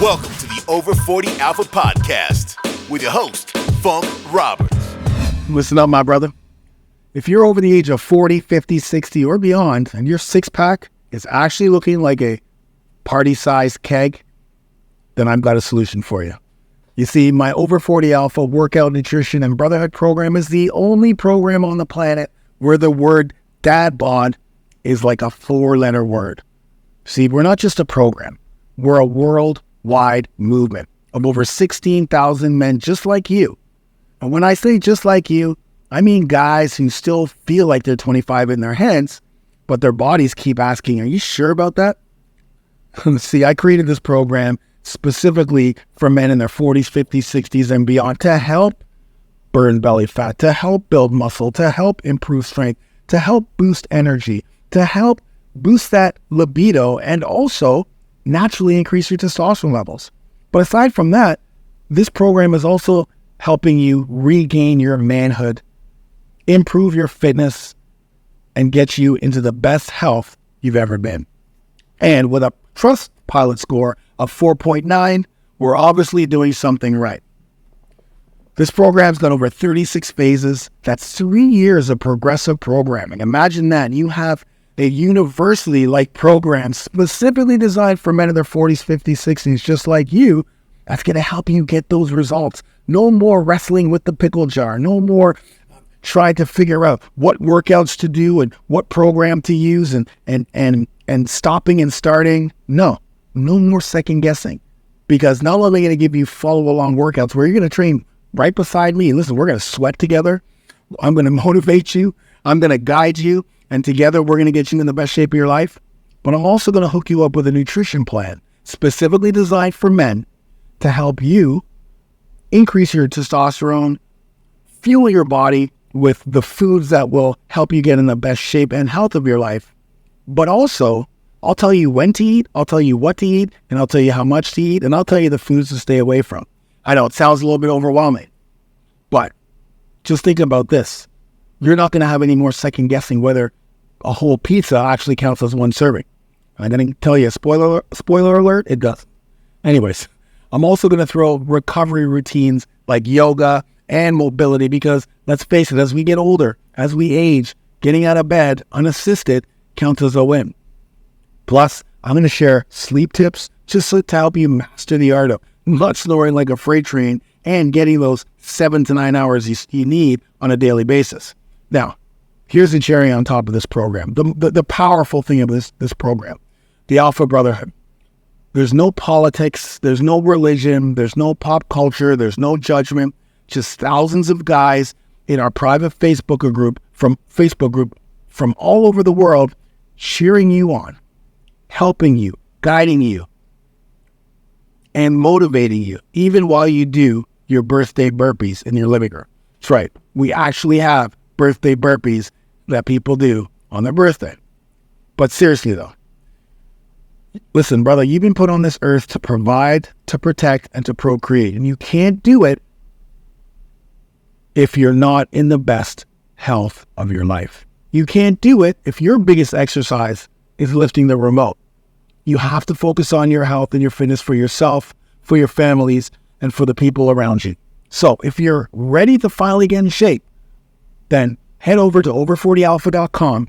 Welcome to the Over 40 Alpha Podcast with your host, Funk Roberts. Listen up, my brother. If you're over the age of 40, 50, 60, or beyond, and your six-pack is actually looking like a party-sized keg, then I've got a solution for you. You see, my Over 40 Alpha workout, nutrition, and brotherhood program is the only program on the planet where the word dad bod is like a four-letter word. See, we're not just a program. We're a worldwide movement of over 16,000 men just like you. And when I say just like you, I mean guys who still feel like they're 25 in their heads, but their bodies keep asking, are you sure about that? See, I created this program specifically for men in their 40s, 50s, 60s, and beyond to help burn belly fat, to help build muscle, to help improve strength, to help boost energy, to help boost that libido, and also naturally increase your testosterone levels. But aside from that, this program is also helping you regain your manhood, improve your fitness, and get you into the best health you've ever been. And with a Trustpilot score of 4.9, we're obviously doing something right. This program's got over 36 phases. That's 3 years of progressive programming. Imagine that. You have a university-like program specifically designed for men in their 40s, 50s, 60s, just like you, that's going to help you get those results. No more wrestling with the pickle jar. No more trying to figure out what workouts to do and what program to use and stopping and starting. No more second guessing. Because not only are going to give you follow-along workouts where you're going to train right beside me. Listen, we're going to sweat together. I'm going to motivate you. I'm going to guide you. And together, we're going to get you in the best shape of your life. But I'm also going to hook you up with a nutrition plan specifically designed for men to help you increase your testosterone, fuel your body with the foods that will help you get in the best shape and health of your life. But also, I'll tell you when to eat, I'll tell you what to eat, and I'll tell you how much to eat, and I'll tell you the foods to stay away from. I know it sounds a little bit overwhelming, but just think about this. You're not going to have any more second guessing whether a whole pizza actually counts as one serving. I'm going to tell you, spoiler alert, it doesn't. Anyways, I'm also going to throw recovery routines like yoga and mobility because, let's face it, as we get older, as we age, getting out of bed unassisted counts as a win. Plus, I'm going to share sleep tips just to help you master the art of not snoring like a freight train and getting those 7 to 9 hours you need on a daily basis. Now, here's the cherry on top of this program. The powerful thing of this program, the Alpha Brotherhood. There's no politics, there's no religion, there's no pop culture, there's no judgment. Just thousands of guys in our private Facebook group from all over the world cheering you on, helping you, guiding you, and motivating you, even while you do your birthday burpees in your living room. That's right. We actually have birthday burpees that people do on their birthday. But seriously though, listen, brother, you've been put on this earth to provide, to protect, and to procreate. And you can't do it if you're not in the best health of your life. You can't do it if your biggest exercise is lifting the remote. You have to focus on your health and your fitness for yourself, for your families, and for the people around you. So if you're ready to finally get in shape, then head over to over40alpha.com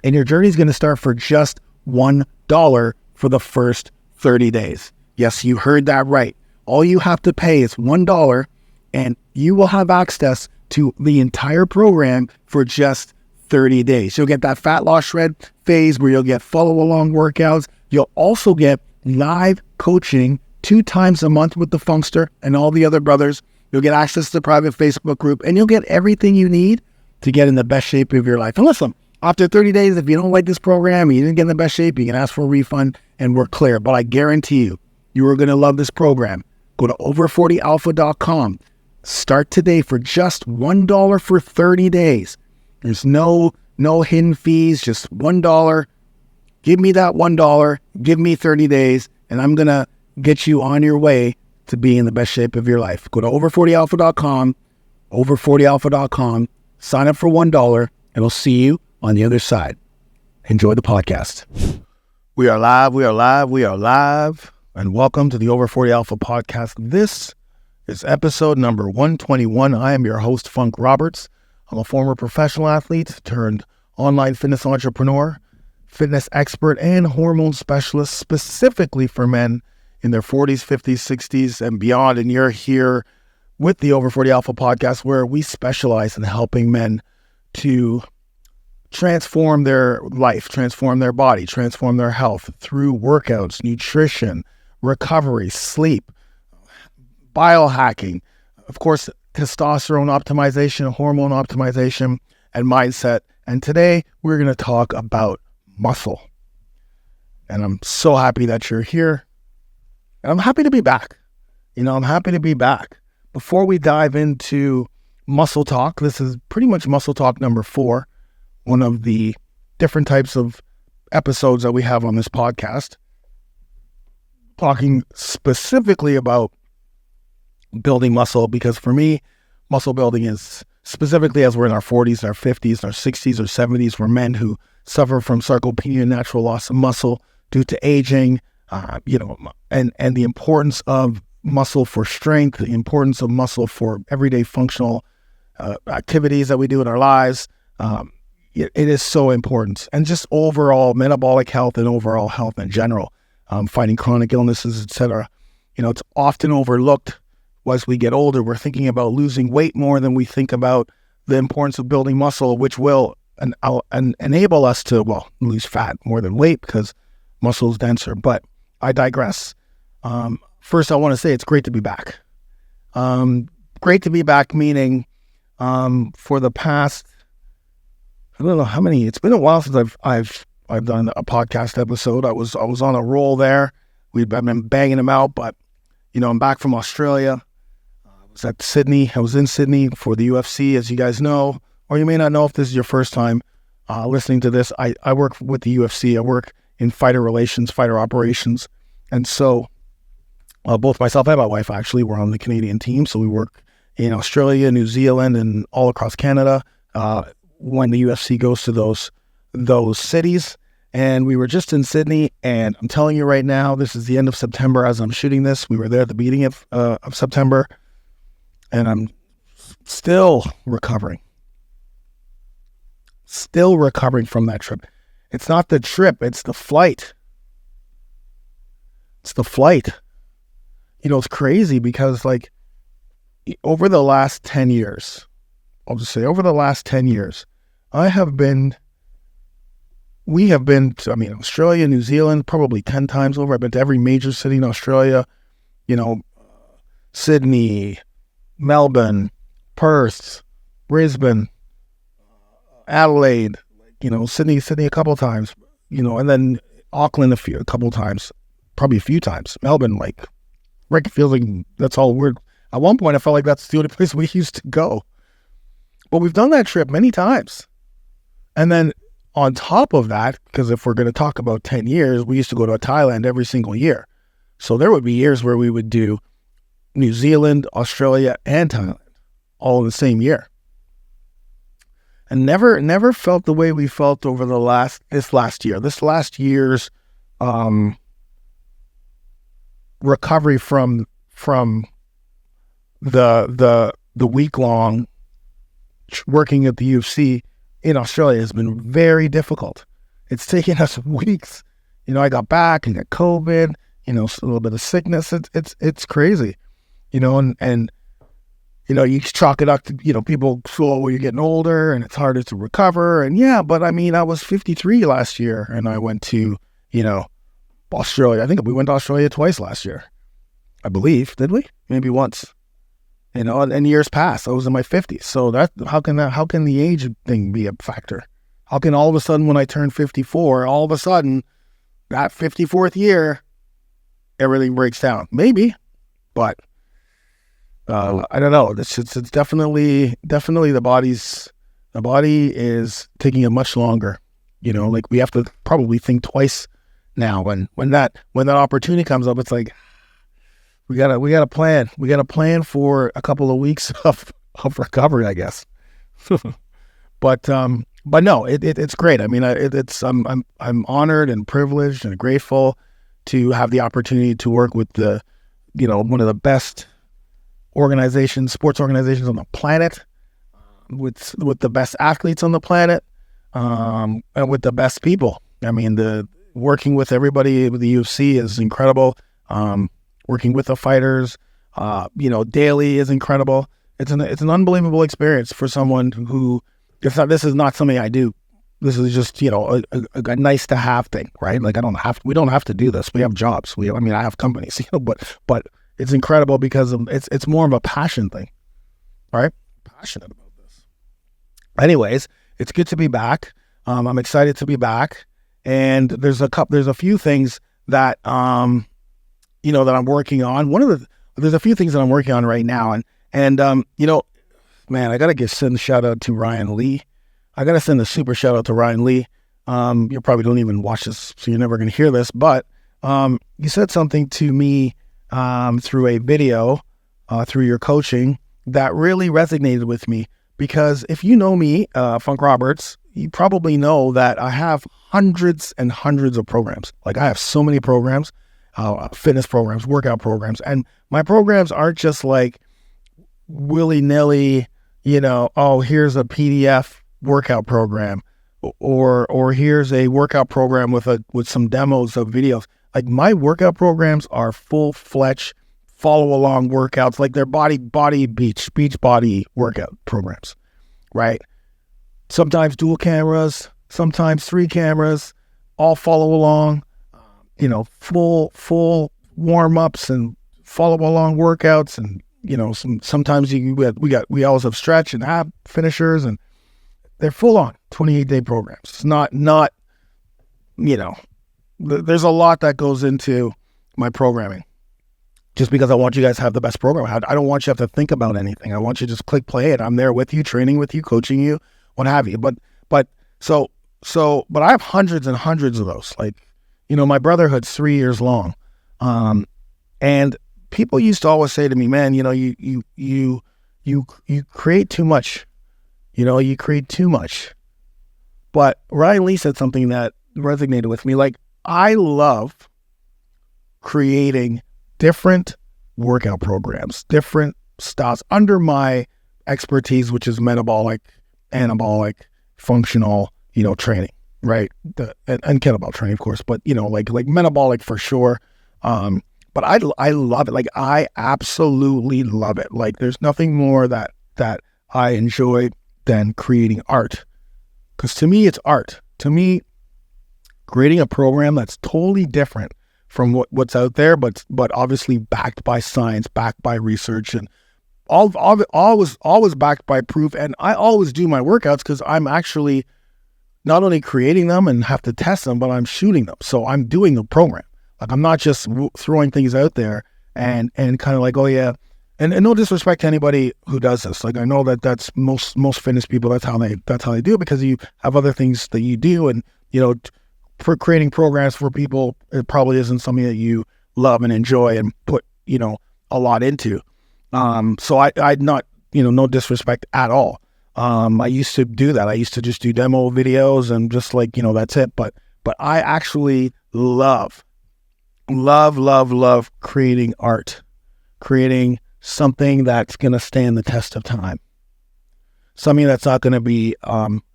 and your journey is going to start for just $1 for the first 30 days. Yes, you heard that right. All you have to pay is $1 and you will have access to the entire program for just 30 days. You'll get that fat loss shred phase where you'll get follow-along workouts. You'll also get live coaching 2 times a month with the Funkster and all the other brothers. You'll get access to the private Facebook group, and you'll get everything you need to get in the best shape of your life. And listen, after 30 days, if you don't like this program, you didn't get in the best shape, you can ask for a refund, and we're clear. But I guarantee you are going to love this program. Go to over40alpha.com. Start today for just $1 for 30 days. There's no hidden fees, just $1. Give me that $1. Give me 30 days, and I'm going to get you on your way to be in the best shape of your life. Go to over40alpha.com, over40alpha.com, sign up for $1, and we'll see you on the other side. Enjoy the podcast. We are live. and welcome to the Over 40 Alpha podcast. This is episode number 121. I am your host, Funk Roberts. I'm a former professional athlete turned online fitness entrepreneur, fitness expert, and hormone specialist specifically for men in their 40s, 50s, 60s, and beyond. And you're here with the Over 40 Alpha podcast, where we specialize in helping men to transform their life, transform their body, transform their health through workouts, nutrition, recovery, sleep, biohacking, of course, testosterone optimization, hormone optimization, and mindset. And today we're going to talk about muscle. And I'm so happy that you're here. And I'm happy to be back. I'm happy to be back. Before we dive into muscle talk, this is pretty much muscle talk number 4, one of the different types of episodes that we have on this podcast, talking specifically about building muscle, because for me, muscle building is specifically as we're in our 40s, our 50s, our 60s, or 70s, we're men who suffer from sarcopenia, natural loss of muscle due to aging, and the importance of muscle for strength, the importance of muscle for everyday functional activities that we do in our lives. It is so important. And just overall metabolic health and overall health in general, fighting chronic illnesses, etc. It's often overlooked as we get older. We're thinking about losing weight more than we think about the importance of building muscle, which will enable us to, lose fat more than weight because muscle is denser. But I digress. First, I want to say it's great to be back. Great to be back, meaning for the past, I don't know how many. It's been a while since I've done a podcast episode. I was on a roll there. I've been banging them out, but I'm back from Australia. I was in Sydney for the UFC, as you guys know, or you may not know if this is your first time listening to this. I work with the UFC. I work in fighter relations, fighter operations, and so both myself and my wife actually were on the Canadian team. So we work in Australia, New Zealand, and all across Canada when the UFC goes to those cities. And we were just in Sydney, and I'm telling you right now, this is the end of September as I'm shooting this. We were there at the beginning of September, and I'm still recovering from that trip. It's not the trip, it's the flight. It's crazy because over the last 10 years, we have been to, Australia, New Zealand, probably 10 times over. I've been to every major city in Australia, Sydney, Melbourne, Perth, Brisbane, Adelaide, Sydney a couple times, and then Auckland a couple times, probably a few times. Melbourne, Rick feels like that's all weird. At one point, I felt like that's the only place we used to go. But we've done that trip many times. And then on top of that, because if we're going to talk about 10 years, we used to go to Thailand every single year. So there would be years where we would do New Zealand, Australia, and Thailand all in the same year. And never felt the way we felt over this last year. This last year's recovery from the week-long working at the UFC in Australia has been very difficult. It's taken us weeks. I got back and got COVID, a little bit of sickness. It's crazy, and you chalk it up to, people feel, well, you're getting older and it's harder to recover. And yeah, but I was 53 last year and I went to, Australia. I think we went to Australia twice last year, I believe. Did we? Maybe once. And years passed. I was in my 50s. So how can the age thing be a factor? How can all of a sudden when I turn 54, all of a sudden that 54th year, everything breaks down? Maybe, but I don't know. It's definitely the body is taking it much longer. We have to probably think twice now. When that opportunity comes up, it's like, we gotta plan. We gotta plan for a couple of weeks of recovery, I guess. But no, it's great. I'm honored and privileged and grateful to have the opportunity to work with one of the best sports organizations on the planet, with the best athletes on the planet, and with the best people. I mean, working with everybody with the UFC is incredible. Working with the fighters, daily is incredible. It's an unbelievable experience for someone who, this is not something I do. This is just, a nice to have thing, right? Like we don't have to do this. We have jobs. I have companies, but it's incredible because it's more of a passion thing, right? Passionate about this. Anyways, it's good to be back. I'm excited to be back. And there's a few things that, that I'm working on. There's a few things that I'm working on right now. And man, I got to send a shout out to Ryan Lee. I got to send a super shout out to Ryan Lee. You probably don't even watch this, so you're never going to hear this, but you said something to me through a video, through your coaching, that really resonated with me. Because if you know me, Funk Roberts, you probably know that I have hundreds and hundreds of programs. Like, I have so many programs, fitness programs, workout programs, and my programs aren't just like willy-nilly, here's a PDF workout program, or here's a workout program with some demos of videos. Like, my workout programs are full-fledged follow-along workouts, like they're beach body workout programs, right? Sometimes dual cameras, sometimes 3 cameras, all follow along, full warm-ups and follow along workouts. And, sometimes we always have stretch and ab finishers, and they're full on 28-day programs. It's not, there's a lot that goes into my programming, just because I want you guys to have the best program. I don't want you to have to think about anything. I want you to just click play, and I'm there with you, training with you, coaching you, what have you. But I have hundreds and hundreds of those. Like, my brotherhood's 3 years long. And people used to always say to me, man, you create too much. You create too much. But Ryan Lee said something that resonated with me. Like, I love creating different workout programs, different styles under my expertise, which is metabolic, anabolic, functional, training, right? And kettlebell training, of course, but like metabolic for sure. But I love it. Like, I absolutely love it. Like, there's nothing more that I enjoy than creating art. Because to me, it's art. To me, creating a program that's totally different from what's out there, but obviously backed by science, backed by research, and always backed by proof. And I always do my workouts because I'm actually not only creating them and have to test them, but I'm shooting them. So I'm doing the program. Like, I'm not just throwing things out there and kind of like, oh yeah. And no disrespect to anybody who does this. Like, I know that's most fitness people, that's how they do it, because you have other things that you do, and for creating programs for people, it probably isn't something that you love and enjoy and put a lot into. So I'd not, no disrespect at all. I used to do that. I used to just do demo videos and just like, that's it. But I actually love creating art, creating something that's going to stand the test of time, something that's not going to be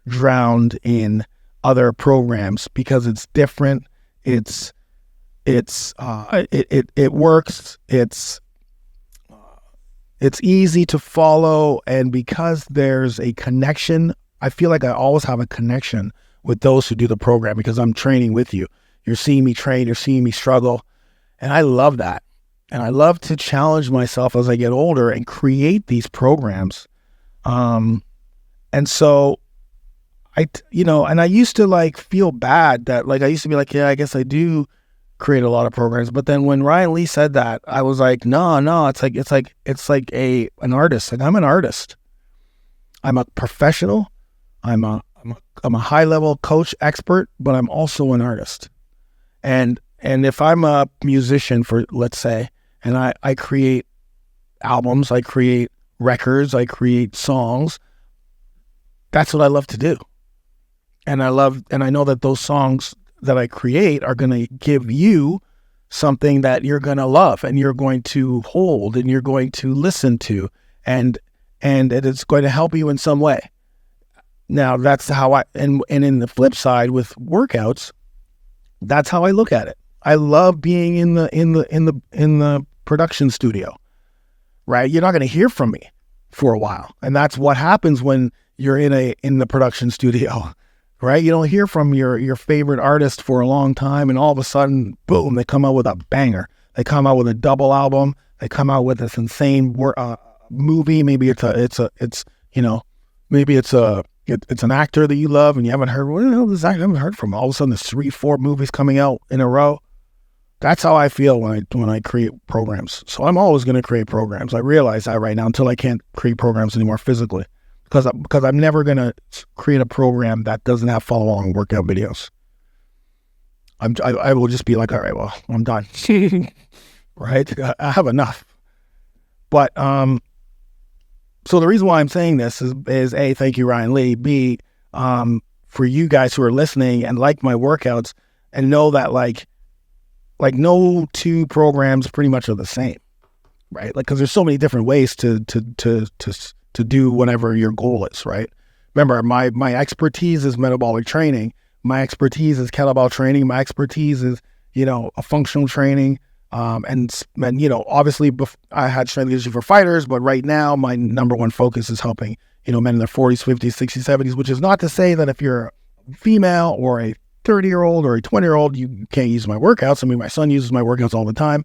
drowned in other programs, because it's different. It works. It's easy to follow, and because there's a connection, I feel like I always have a connection with those who do the program, because I'm training with you. You're seeing me train, you're seeing me struggle, and I love that. And I love to challenge myself as I get older and create these programs. And so and I used to like feel bad that, like, I used to be like, yeah, I guess I do create a lot of programs. But then when Ryan Lee said that, I was like, no, it's like an artist. Like, I'm an artist. I'm a professional. I'm a high level coach expert, but I'm also an artist. And if I'm a musician, for let's say, and I create albums, I create records, I create songs, that's what I love to do. And I know that those songs that I create are going to give you something that you're going to love and you're going to hold and you're going to listen to, and it's going to help you in some way. Now that's how and in the flip side with workouts, that's how I look at it. I love being in the production studio, right? You're not going to hear from me for a while. And that's what happens when you're in the production studio, right? You don't hear from your favorite artist for a long time, and all of a sudden, boom, they come out with a banger. They come out with a double album. They come out with this insane movie. Maybe it's an actor that you love and you haven't heard. Well, this actor I haven't heard from. All of a sudden, there's 3-4 movies coming out in a row. That's how I feel when I create programs. So I'm always going to create programs. I realize that right now until I can't create programs anymore physically. Because I'm never going to create a program that doesn't have follow-along workout videos. I will just be like, all right, well, I'm done. Right? I have enough. But, so the reason why I'm saying this is A, thank you, Ryan Lee. B, for you guys who are listening and like my workouts and know that like no two programs pretty much are the same, right? Like, because there's so many different ways to do whatever your goal is, right? Remember, my expertise is metabolic training. My expertise is kettlebell training. My expertise is, a functional training. And obviously I had strength conditioning for fighters, but right now my number one focus is helping, men in their 40s, 50s, 60s, 70s, which is not to say that if you're a female or a 30-year-old or a 20-year-old, you can't use my workouts. I mean, my son uses my workouts all the time.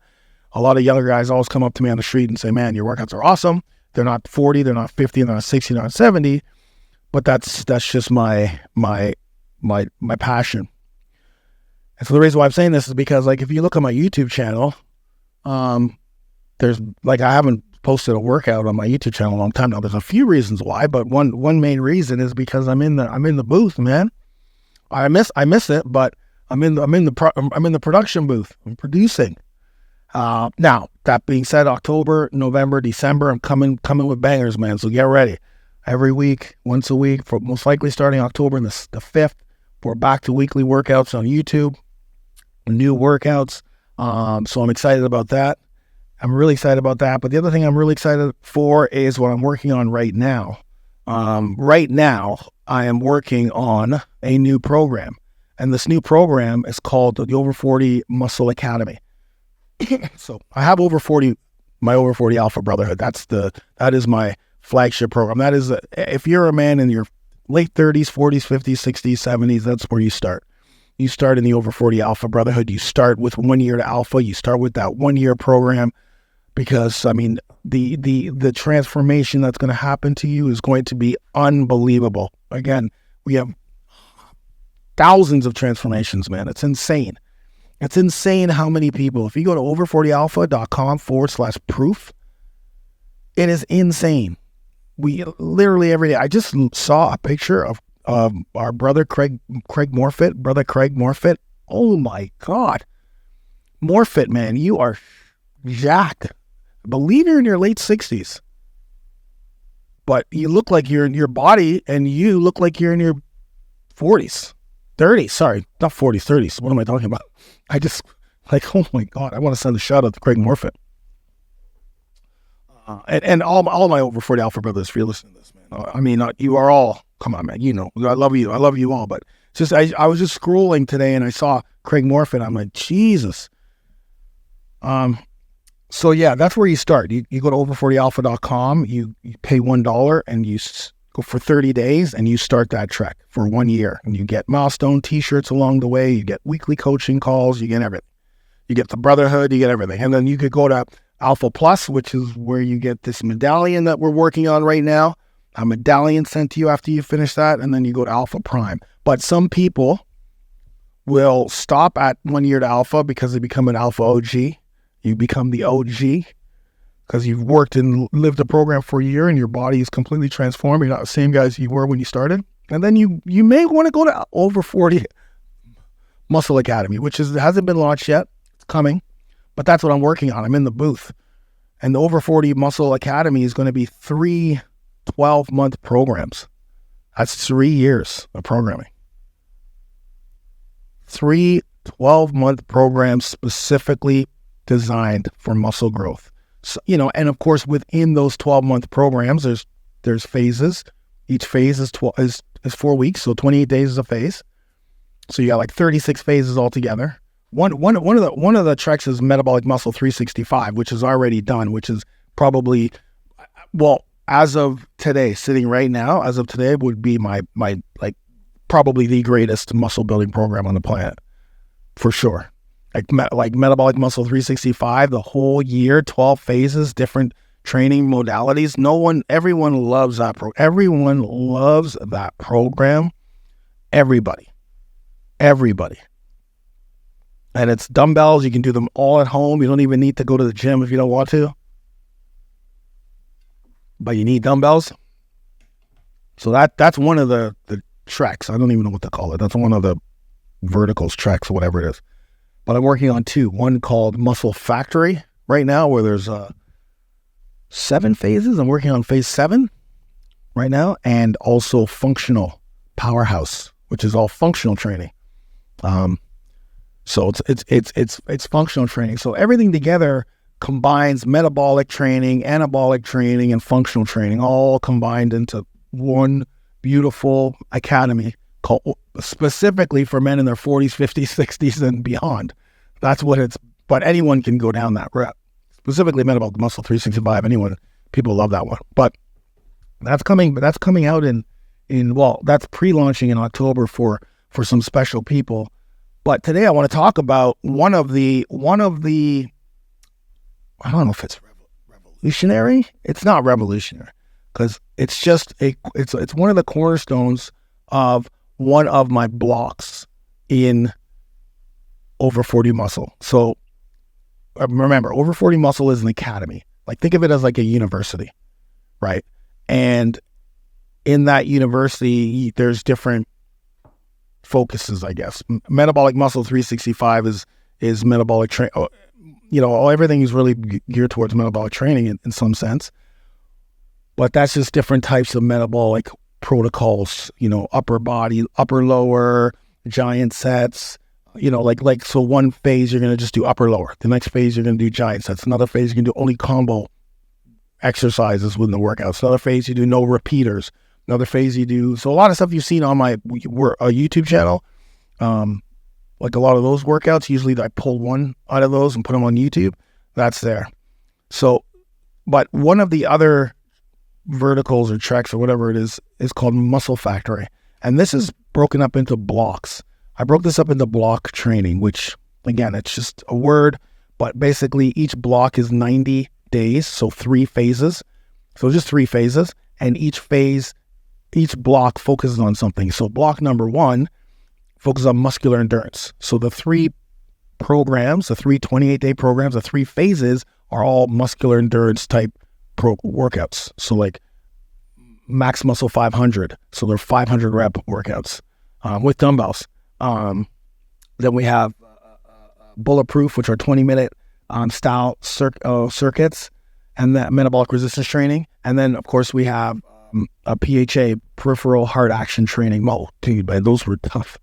A lot of younger guys always come up to me on the street and say, man, your workouts are awesome. They're not 40, they're not 50, they're not 60, they're not 70, but that's just my passion. And so the reason why I'm saying this is because, like, if you look at my YouTube channel, there's I haven't posted a workout on my YouTube channel in a long time now. There's a few reasons why, but one main reason is because I'm in the booth, man. I miss it, but I'm in the production booth. I'm producing. Now that being said, October, November, December, I'm coming with bangers, man. So get ready. Every week, once a week, for most likely starting October the 5th, we're back to weekly workouts on YouTube, new workouts. So I'm excited about that. I'm really excited about that. But the other thing I'm really excited for is what I'm working on right now. Right now, I am working on a new program. And this new program is called the Over 40 Muscle Academy. So I have my Over 40 Alpha Brotherhood. That is my flagship program. That is, if you're a man in your late 30s, 40s, 50s, 60s, 70s, that's where you start. You start in the Over 40 Alpha Brotherhood. You start with 1 year to Alpha. You start with that 1 year program because, I mean, the transformation that's going to happen to you is going to be unbelievable. Again, we have thousands of transformations, man. It's insane. It's insane how many people, if you go to over40alpha.com/proof, it is insane. We literally every day, I just saw a picture of our brother Craig Morfitt. Oh my God. Morfitt, man, you are jacked. I believe you're in your late 60s. But you look like you're in your body and you look like you're in your 40s. 30s, sorry, not 40s, 30s. What am I talking about? I just, oh my God, I want to send a shout out to Craig Morfitt. And all my Over 40 Alpha brothers, if you're listening to this, man. I mean, you are all, come on, man, I love you all, but just, I was just scrolling today and I saw Craig Morfitt. I'm like, Jesus. So yeah, that's where you start. You go to over40alpha.com, you pay $1 and you go for 30 days and you start that trek for 1 year and you get milestone t-shirts along the way. You get weekly coaching calls, you get everything. You get the brotherhood, you get everything. And then you could go to Alpha Plus, which is where you get this medallion that we're working on right now. A medallion sent to you after you finish that. And then you go to Alpha Prime. But some people will stop at 1 year to Alpha because they become an Alpha OG. You become the OG because you've worked and lived the program for a year and your body is completely transformed. You're not the same guy as you were when you started. And then you may want to go to Over 40 Muscle Academy, which hasn't been launched yet. It's coming. But that's what I'm working on. I'm in the booth. And the Over 40 Muscle Academy is going to be 3 12-month programs. That's 3 years of programming. 3 12-month program specifically designed for muscle growth. So, and of course, within those 12-month programs, there's phases. Each phase is 4 weeks, so 28 days is a phase. So you got like 36 phases altogether. One of the treks is Metabolic Muscle 365, which is already done, which is probably, well, as of today, sitting right now, as of today, would be my like probably the greatest muscle building program on the planet, for sure. Like Metabolic Muscle 365, the whole year, 12 phases, different training modalities. Everyone loves that Everyone loves that program. Everybody. And it's dumbbells. You can do them all at home. You don't even need to go to the gym if you don't want to. But you need dumbbells. So that's one of the treks. I don't even know what to call it. That's one of the verticals, treks, or whatever it is. But I'm working on two. One called Muscle Factory right now, where there's 7 phases. I'm working on phase 7 right now, and also Functional Powerhouse, which is all functional training. So it's functional training. So everything together combines metabolic training, anabolic training, and functional training, all combined into one beautiful academy called specifically for men in their 40s, 50s, 60s, and beyond. That's what it's. But anyone can go down that route. Specifically, Metabolic Muscle 365. People love that one. But that's coming. But that's coming out in that's pre-launching in October for some special people. But today I want to talk about one of the. I don't know if it's revolutionary. It's not revolutionary because it's just it's one of the cornerstones of one of my blocks in Over 40 Muscle. So remember, Over 40 Muscle is an academy. Like, think of it as like a university, right? And in that university, there's different focuses, I guess. Metabolic Muscle 365 is metabolic training. Everything is really geared towards metabolic training in some sense. But that's just different types of metabolic protocols, upper body, upper lower, giant sets, so one phase you're going to just do upper lower. The next phase you're going to do giant sets. Another phase you can do only combo exercises within the workouts. Another phase you do no repeaters. Another phase you do, so a lot of stuff you've seen on my YouTube channel, like a lot of those workouts, usually I pull one out of those and put them on YouTube. That's there. So, but one of the other verticals or treks or whatever it is called Muscle Factory. And this is broken up into blocks. I broke this up into block training, which again, it's just a word, but basically each block is 90 days. So 3 phases. So just 3 phases, and each block focuses on something. So block number 1 focuses on muscular endurance. So the 3 programs, the 3 28-day programs, the 3 phases are all muscular endurance type workouts. So like Max Muscle 500. So they're 500 rep workouts with dumbbells. Then we have Bulletproof, which are 20-minute style circuits, and that metabolic resistance training. And then, of course, we have a PHA, peripheral hard action training. Oh, dude, man, those were tough.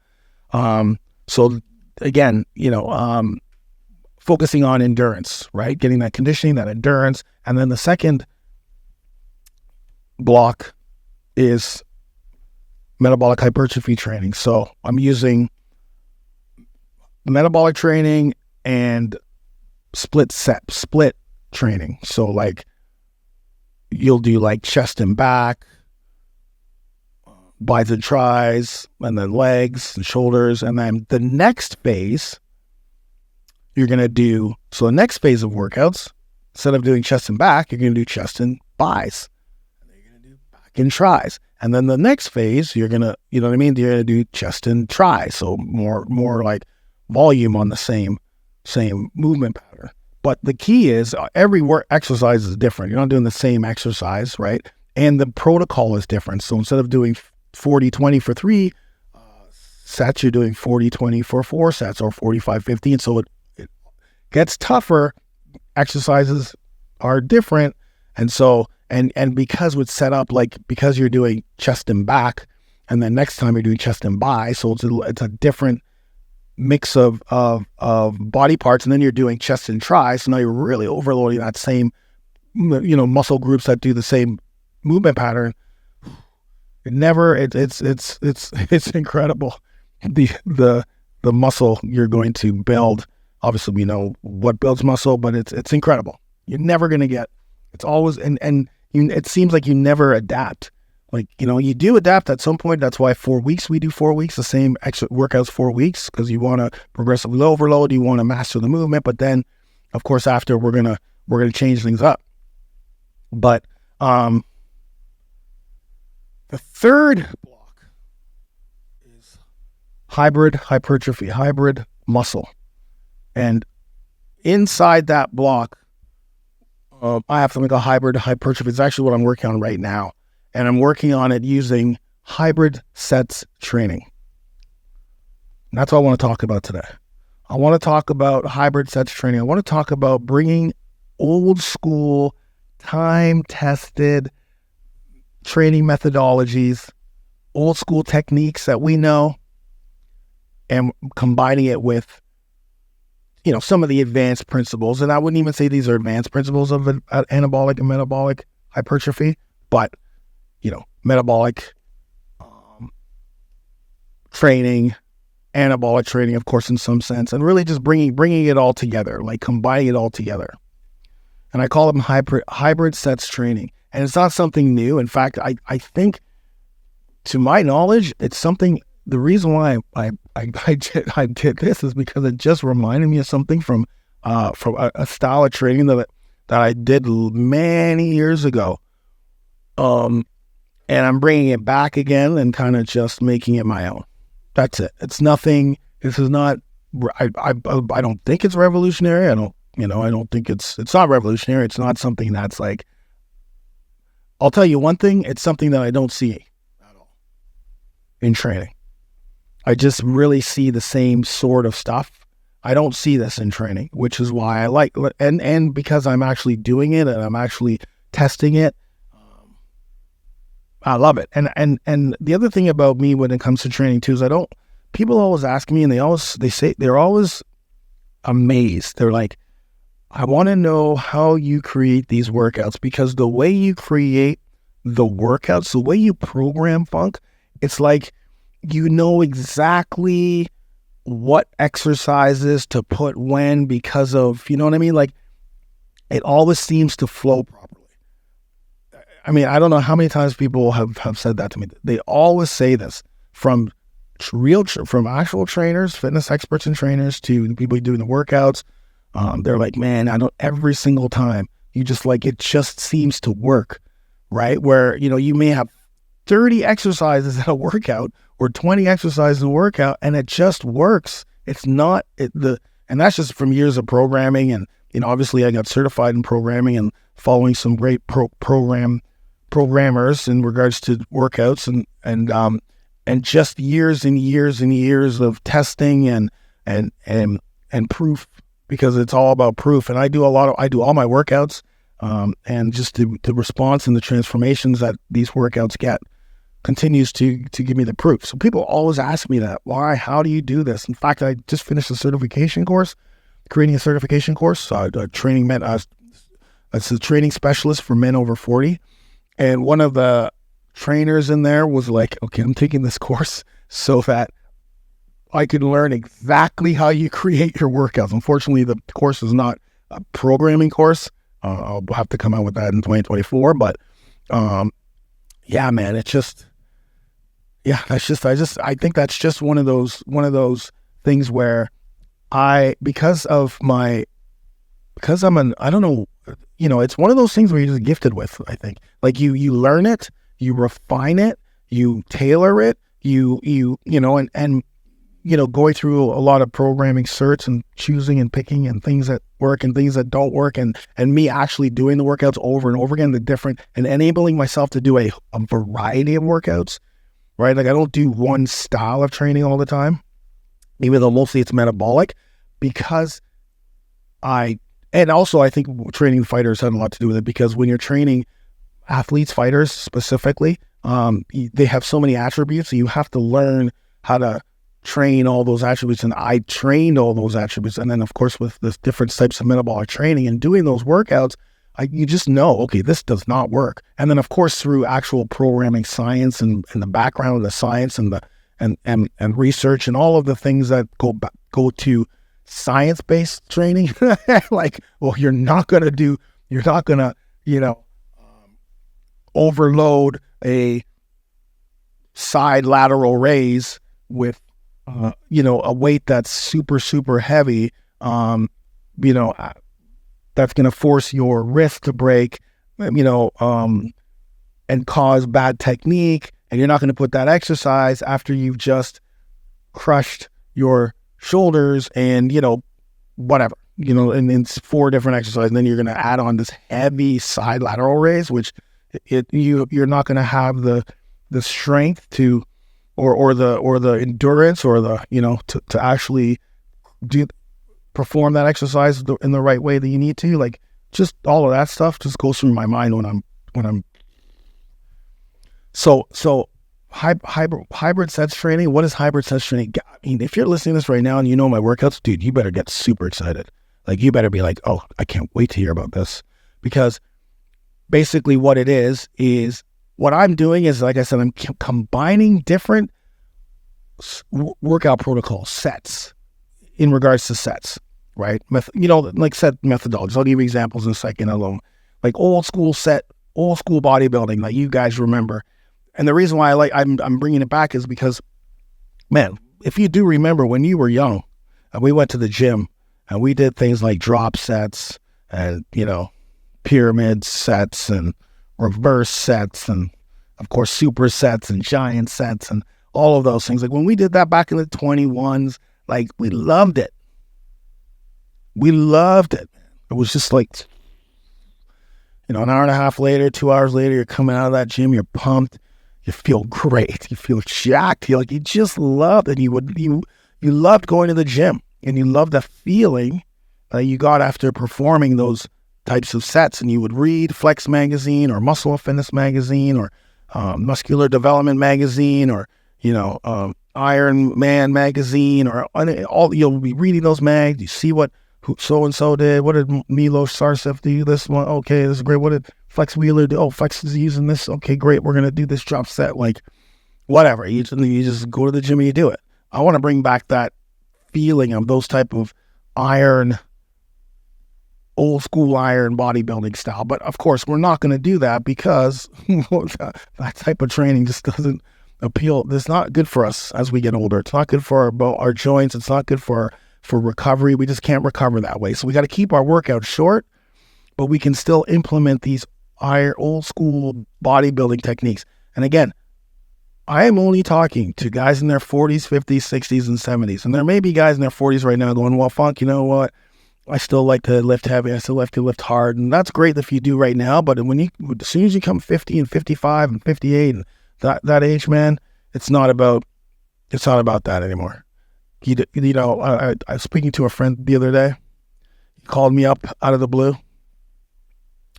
So again, focusing on endurance, right? Getting that conditioning, that endurance. And then the second block is metabolic hypertrophy training. So I'm using metabolic training and split training. So like you'll do like chest and back, biceps and tries, and then legs and shoulders. And then the next phase you're going to do, so the next phase of workouts, instead of doing chest and back, you're going to do chest and biceps. And then you're going to do back and tries. And then the next phase, you're going to, you're going to do chest and tries. So more like volume on the same movement pattern. But the key is every exercise is different. You're not doing the same exercise, right? And the protocol is different. So instead of doing 40-20 for 3 sets, you're doing 40-20 for 4 sets, or 45-15. So it gets tougher. Exercises are different. And so, and because it's set up, like, because you're doing chest and back, and then next time you're doing chest and bi, so it's a different mix of body parts, and then you're doing chest and tri. So now you're really overloading that same, muscle groups that do the same movement pattern. It's incredible. The muscle you're going to build. Obviously, we know what builds muscle, but it's incredible. You're never going to get. It's always it seems like you never adapt. Like, you do adapt at some point. That's why 4 weeks, we do 4 weeks, the same extra workouts 4 weeks, because you want to progressively overload, you want to master the movement. But then, of course, after we're gonna change things up. But the third block is hybrid hypertrophy, hybrid muscle. And inside that block, I have something called hybrid hypertrophy. It's actually what I'm working on right now. And I'm working on it using hybrid sets training. And that's what I want to talk about today. I want to talk about hybrid sets training. I want to talk about bringing old school, time-tested training methodologies, old school techniques that we know, and combining it with, some of the advanced principles. And I wouldn't even say these are advanced principles of anabolic and metabolic hypertrophy, but metabolic training, anabolic training, of course, in some sense, and really just bringing it all together, like combining it all together. And I call them hybrid sets training. And it's not something new. In fact, I think, to my knowledge, it's something. The reason why I did this is because it just reminded me of something from a style of training that I did many years ago. And I'm bringing it back again and kind of just making it my own. That's it. It's nothing. This is not. I don't think it's revolutionary. I don't think it's not revolutionary. It's not something that's like. I'll tell you one thing. It's something that I don't see at all in training. I just really see the same sort of stuff. I don't see this in training, which is why I like, and because I'm actually doing it and I'm actually testing it. I love it. And the other thing about me when it comes to training too is people always ask me, and they're always amazed. They're like, I want to know how you create these workouts, because the way you create the workouts, the way you program funk, it's like, exactly what exercises to put when, because of, you know what I mean? Like, it always seems to flow properly. I mean, I don't know how many times people have said that to me. They always say this, from actual trainers, fitness experts and trainers, to the people doing the workouts. They're like, man, every single time you just like, it just seems to work, right? Where, you may have 30 exercises in a workout or 20 exercises in a workout, and it just works. It's not and that's just from years of programming. And, obviously I got certified in programming and following some great programmers in regards to workouts, and just years and years and years of testing and proof, because it's all about proof. And I do all my workouts, and just the response and the transformations that these workouts get continues to give me the proof. So people always ask me that, why, how do you do this? In fact, I just finished a certification course, creating a certification course, training as a training specialist for men over 40. And one of the trainers in there was like, okay, I'm taking this course so that I can learn exactly how you create your workouts. Unfortunately, the course is not a programming course. I'll have to come out with that in 2024. But yeah, man, it's just, I think that's just one of those things where because I don't know, it's one of those things where you're just gifted with, I think. Like you learn it, you refine it, you tailor it, going through a lot of programming certs and choosing and picking and things that work and things that don't work, and me actually doing the workouts over and over again, the different, and enabling myself to do a variety of workouts, right? Like I don't do one style of training all the time, even though mostly it's metabolic, because and also I think training fighters had a lot to do with it, because when you're training athletes, fighters specifically, they have so many attributes, so you have to learn how to train all those attributes, and I trained all those attributes. And then of course with the different types of metabolic training and doing those workouts, you just know, okay, this does not work. And then of course through actual programming science and the background of the science and the and research and all of the things that go to science-based training, like, well, you're not gonna, overload a side lateral raise with a weight that's super heavy, that's going to force your wrist to break, and cause bad technique. And you're not going to put that exercise after you've just crushed your shoulders and, whatever, and it's 4 different exercises. And then you're going to add on this heavy side lateral raise, which you're not going to have the strength to, or the endurance or the, to actually perform that exercise in the right way that you need to. Like, just all of that stuff just goes through my mind when I'm so hybrid sets training. What is hybrid sets training? I mean, if you're listening to this right now and you know my workouts, dude, you better get super excited. Like, you better be like, oh, I can't wait to hear about this. Because basically what it is what I'm doing is, like I said, I'm combining different workout protocol sets in regards to sets, right? Like set methodologies. I'll give you examples in a second alone. Like old school bodybuilding, like you guys remember. And the reason why I'm bringing it back is because, man, if you do remember when you were young, and we went to the gym and we did things like drop sets and, pyramid sets and reverse sets and, of course, super sets and giant sets and all of those things. Like when we did that back in the 21s, like we loved it. We loved it. It was just like, an hour and a half later, 2 hours later, you're coming out of that gym, you're pumped. You feel great. You feel jacked. You just loved it. You loved going to the gym, and you loved the feeling that you got after performing those types of sets. And you would read Flex magazine or Muscle and Fitness magazine or Muscular Development magazine or Iron Man magazine or all. You'll be reading those mags. You see what so and so did. What did Milos Sarcev do? This one, okay, this is great. What did Flex Wheeler do? Oh, Flex is using this. Okay, great. We're gonna do this drop set. Like, whatever. You just go to the gym and you do it. I want to bring back that feeling of those type of old school iron bodybuilding style. But of course, we're not going to do that because that type of training just doesn't appeal. It's not good for us as we get older. It's not good for our joints. It's not good for recovery. We just can't recover that way. So we got to keep our workout short, but we can still implement these old school bodybuilding techniques. And again, I am only talking to guys in their 40s, 50s, 60s, and 70s. And there may be guys in their 40s right now going, well, Funk, you know what? I still like to lift heavy. I still like to lift hard. And that's great if you do right now. But as soon as you come 50 and 55 and 58 and that age, man, it's not about that anymore. I was speaking to a friend the other day. He called me up out of the blue.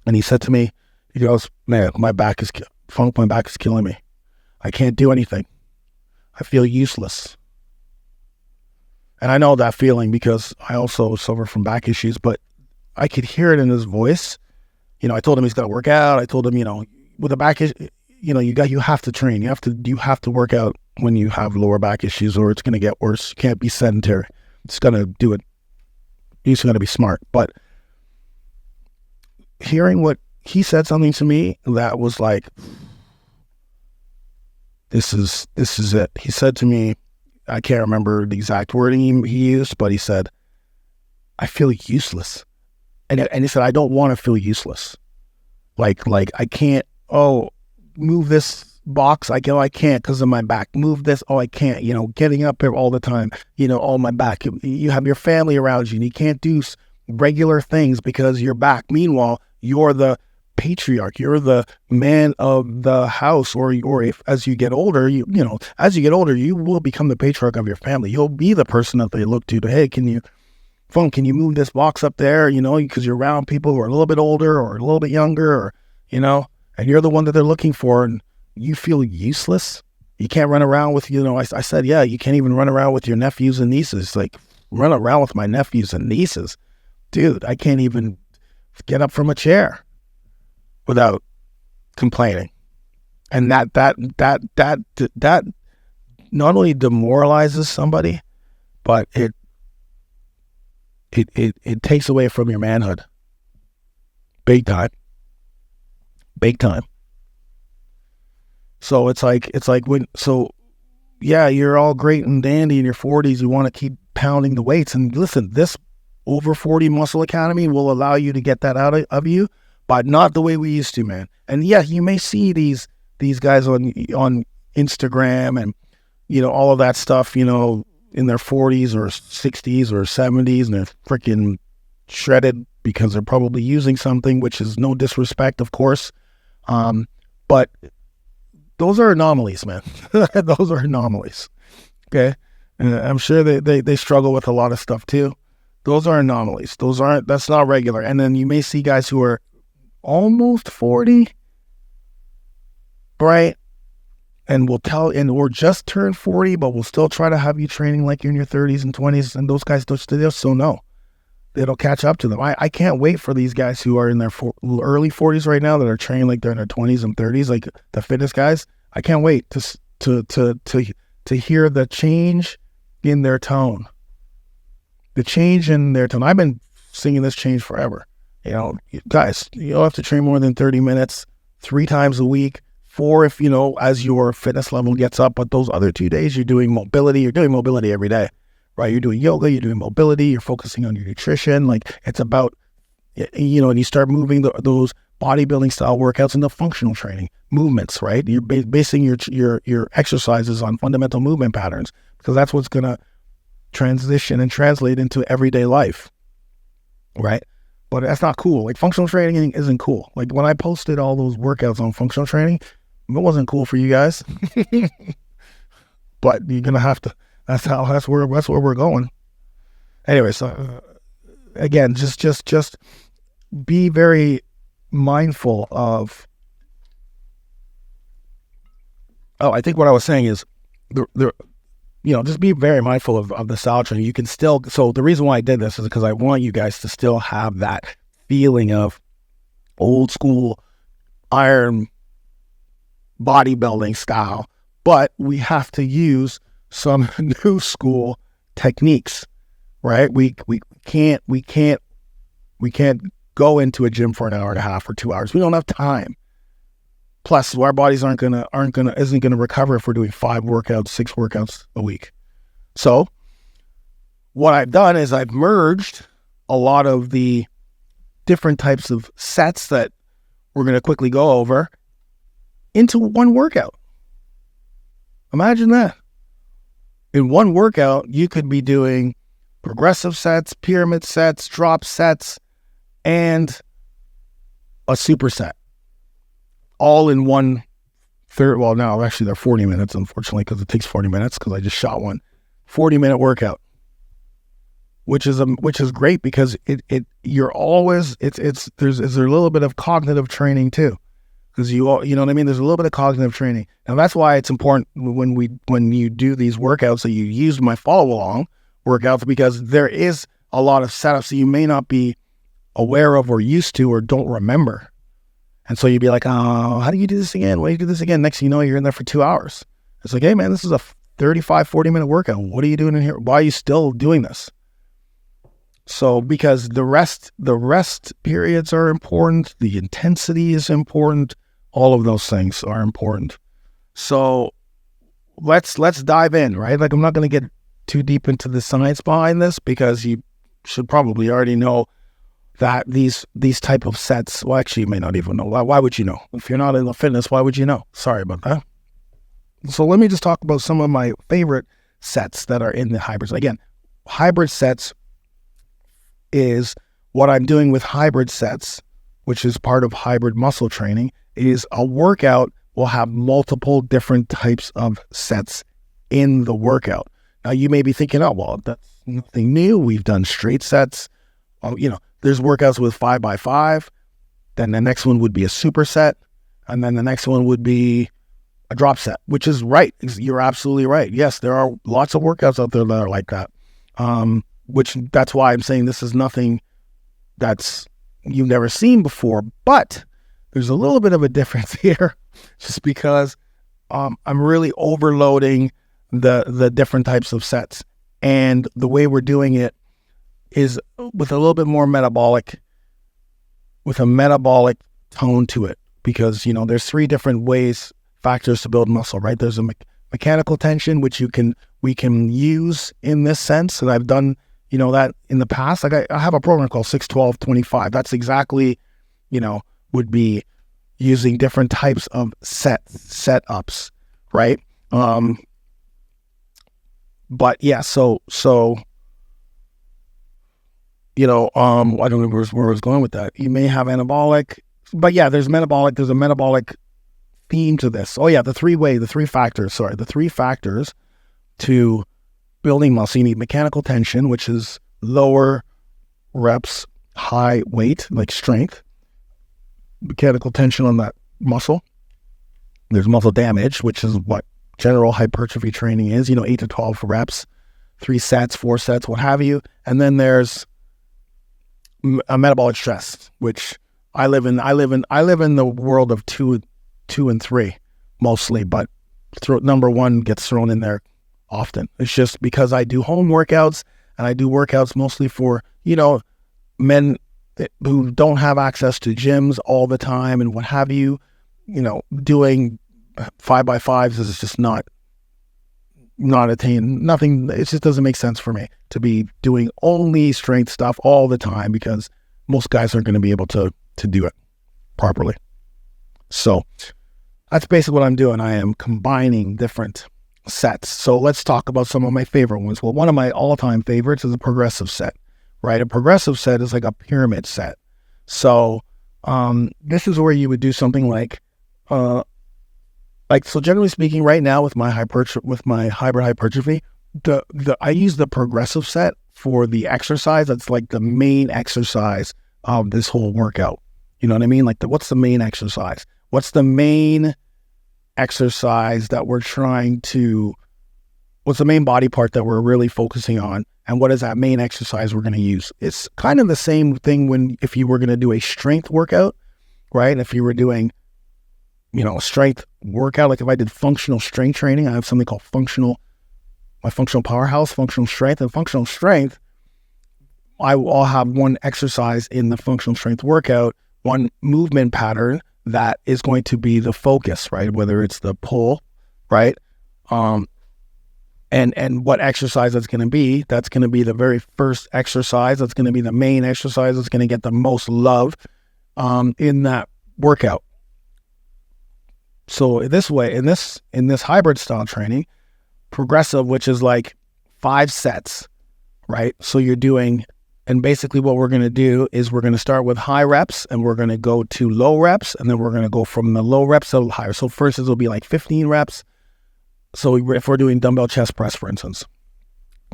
And he said to me, he goes, man, my back is killing me. I can't do anything. I feel useless. And I know that feeling because I also suffer from back issues, but I could hear it in his voice. I told him he's got to work out. I told him, with a back issue, you have to train. You have to work out when you have lower back issues or it's going to get worse. You can't be sedentary. It's going to do it. You just got to be smart. But hearing what he said something to me that was like, this is it. He said to me, I can't remember the exact wording he used, but he said, I feel useless. And he said, I don't want to feel useless. Like I can't, move this box. I can't because of my back. Move this. I can't, getting up here all the time, my back. You have your family around you and you can't do regular things because of your back. Meanwhile, you're the patriarch, you're the man of the house, or if as you get older, you will become the patriarch of your family. You'll be the person that they look to, hey, can you move this box up there, because you're around people who are a little bit older or a little bit younger, or, and you're the one that they're looking for, and you feel useless You can't run around with, I said, yeah, you can't even run around with your nephews and nieces. Like, run around with my nephews and nieces. Dude, I can't even get up from a chair without complaining. And that not only demoralizes somebody, but it takes away from your manhood. Big time. So it's like yeah, you're all great and dandy in your 40s. You want to keep pounding the weights. And listen, this over 40 Muscle Academy will allow you to get that out of you, but not the way we used to, man. And yeah, you may see these guys on Instagram and, all of that stuff, in their 40s or 60s or 70s, and they're freaking shredded because they're probably using something, which is no disrespect, of course. But those are anomalies, man. Those are anomalies. Okay. And I'm sure they struggle with a lot of stuff too. Those are anomalies. That's not regular. And then you may see guys who are almost 40, right? And or just turned 40, but we'll still try to have you training like you're in your 30s and 20s. And those guys just so no. It'll catch up to them. I can't wait for these guys who are in their early 40s right now that are training like they're in their 20s and 30s, like the fitness guys. I can't wait to hear the change in their tone. The change in their tone. I've been singing this change forever. Guys, you don't have to train more than 30 minutes, 3 times a week, 4 if, as your fitness level gets up. But those other 2 days, you're doing mobility. You're doing mobility every day. Right, you're doing yoga, you're doing mobility, you're focusing on your nutrition. Like, it's about, and you start moving those bodybuilding style workouts into functional training movements. Right, you're basing your exercises on fundamental movement patterns, because that's what's gonna transition and translate into everyday life. Right, but that's not cool. Like, functional training isn't cool. Like, when I posted all those workouts on functional training, it wasn't cool for you guys. But you're gonna have to. That's where we're going. Anyway, so again, just be very mindful of. Oh, I think what I was saying is, just be very mindful of the style training. You can still. So the reason why I did this is because I want you guys to still have that feeling of old school iron bodybuilding style, but we have to use some new school techniques, right? We can't go into a gym for an hour and a half or 2 hours. We don't have time. Plus, our bodies isn't gonna recover if we're doing 5 workouts, 6 workouts a week. So what I've done is I've merged a lot of the different types of sets that we're gonna quickly go over into one workout. Imagine that. In one workout, you could be doing progressive sets, pyramid sets, drop sets, and a superset. All in one third. Well, now actually they're 40 minutes, unfortunately, because it takes 40 minutes because I just shot one 40-minute workout, which is great because there's a little bit of cognitive training too. Because you know what I mean? There's a little bit of cognitive training. Now that's why it's important when you do these workouts that you use my follow along workouts, because there is a lot of setups that you may not be aware of or used to or don't remember. And so you'd be like, oh, how do you do this again? Why do you do this again? Next thing you know, you're in there for 2 hours. It's like, hey man, this is a 35, 40-minute workout. What are you doing in here? Why are you still doing this? So because the rest periods are important, the intensity is important, all of those things are important. So let's dive in, right? Like, I'm not going to get too deep into the science behind this because you should probably already know that these type of sets, well, actually you may not even know. Why would you know? If you're not in the fitness, why would you know? Sorry about that. So let me just talk about some of my favorite sets that are in the hybrids. Again, hybrid sets is what I'm doing with hybrid sets, which is part of hybrid muscle training, is a workout will have multiple different types of sets in the workout. Now you may be thinking, oh, well, that's nothing new. We've done straight sets. There's workouts with 5x5. Then the next one would be a superset. And then the next one would be a drop set, which is right. You're absolutely right. Yes, there are lots of workouts out there that are like that. Which that's why I'm saying this is nothing that's you've never seen before, but there's a little bit of a difference here just because I'm really overloading the different types of sets, and the way we're doing it is with a little bit more metabolic tone to it, because there's three different factors to build muscle, right? There's a mechanical tension, which we can use in this sense, and I've done that in the past. Like I have a program called 6-12-25. That's exactly would be using different types of setups, right? But yeah, so I don't know where I was going with that. You may have anabolic, but yeah, there's a metabolic theme to this. Oh yeah, the three factors to building muscle. You need mechanical tension, which is lower reps, high weight, like strength. Mechanical tension on that muscle. There's muscle damage, which is what general hypertrophy training is, 8 to 12 reps, 3 sets, 4 sets, what have you. And then there's a metabolic stress, which I live in the world of 2 and 3 mostly, but number 1 gets thrown in there often. It's just because I do home workouts, and I do workouts mostly for, men who don't have access to gyms all the time and what have you. Doing 5x5s is just not attain. Nothing. It just doesn't make sense for me to be doing only strength stuff all the time, because most guys aren't going to be able to do it properly. So that's basically what I'm doing. I am combining different sets. So let's talk about some of my favorite ones. Well, one of my all-time favorites is a progressive set, right? A progressive set is like a pyramid set. So this is where you would do something like so generally speaking, right now with my hybrid hypertrophy, I use the progressive set for the exercise. That's like the main exercise of this whole workout. You know what I mean? Like what's the main exercise? What's the main exercise that we're what's the main body part that we're really focusing on? And what is that main exercise we're going to use? It's kind of the same thing if you were going to do a strength workout, right? If you were doing, a strength workout, like if I did functional strength training, I have something called my functional powerhouse, functional strength. And functional strength, I'll have one exercise in the functional strength workout, one movement pattern that is going to be the focus, right? Whether it's the pull, right? And what exercise that's going to be the very first exercise. That's going to be the main exercise. That's going to get the most love in that workout. So this way, in this hybrid style training, progressive, which is like 5 sets, right? So you're doing, and basically what we're going to do is we're going to start with high reps, and we're going to go to low reps, and then we're going to go from the low reps to higher. So first it will be like 15 reps. So if we're doing dumbbell chest press, for instance,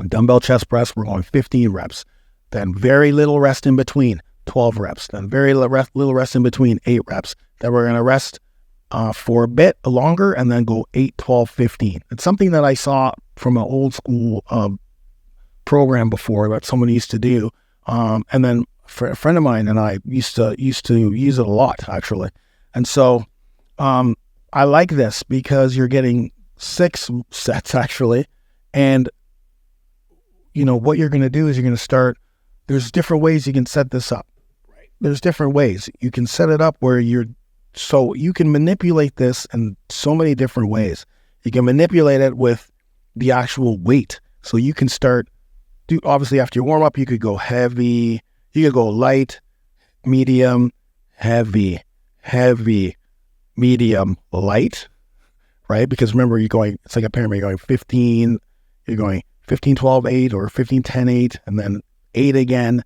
dumbbell chest press, we're going 15 reps, then very little rest in between, 12 reps, then very little rest in between, 8 reps. Then we're going to rest for a bit longer, and then go 8, 12, 15. It's something that I saw from an old school program before that someone used to do. And then a friend of mine and I used to use it a lot, actually. And so I like this because you're getting 6 sets, actually. And, what you're going to do is you're going to start, there's different ways you can set this up. Right. There's different ways. You can set it up where so you can manipulate this in so many different ways. You can manipulate it with the actual weight. So you can obviously after your warm up, you could go heavy, you could go light, medium, heavy, medium, light, right? Because remember, it's like a pyramid, you're going 15, 12, 8, or 15, 10, 8, and then 8 again,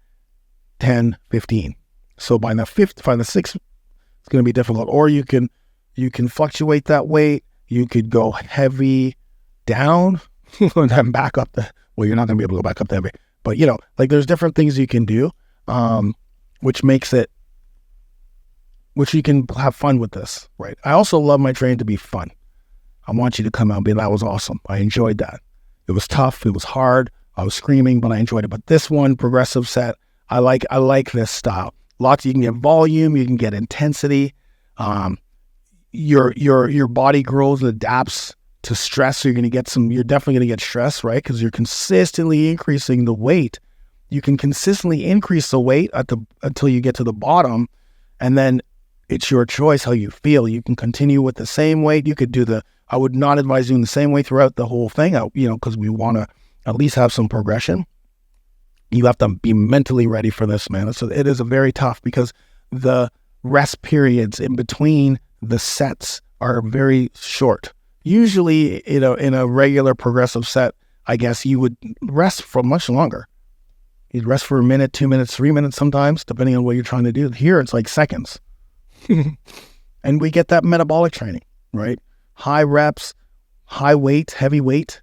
10, 15. So by the 6th, it's going to be difficult. Or you can fluctuate that weight. You could go heavy down and then back up well, you're not going to be able to go back up the heavy. But, there's different things you can do, which you can have fun with this, right? I also love my training to be fun. I want you to come out and be, that was awesome. I enjoyed that. It was tough. It was hard. I was screaming, but I enjoyed it. But this one, progressive set, I like this style. Lots, you can get volume, you can get intensity. Your body grows and adapts to stress. So you're definitely going to get stress, right? Because you're consistently increasing the weight. You can consistently increase the weight until you get to the bottom, and then it's your choice how you feel. You can continue with the same weight. You could I would not advise doing the same weight throughout the whole thing, because we want to at least have some progression. You have to be mentally ready for this, man. So it is a very tough, because the rest periods in between the sets are very short. Usually, in a regular progressive set, I guess you would rest for much longer. You'd rest for a minute, 2 minutes, 3 minutes sometimes, depending on what you're trying to do. Here, it's like seconds. And we get that metabolic training, right? High reps, high weight, heavy weight.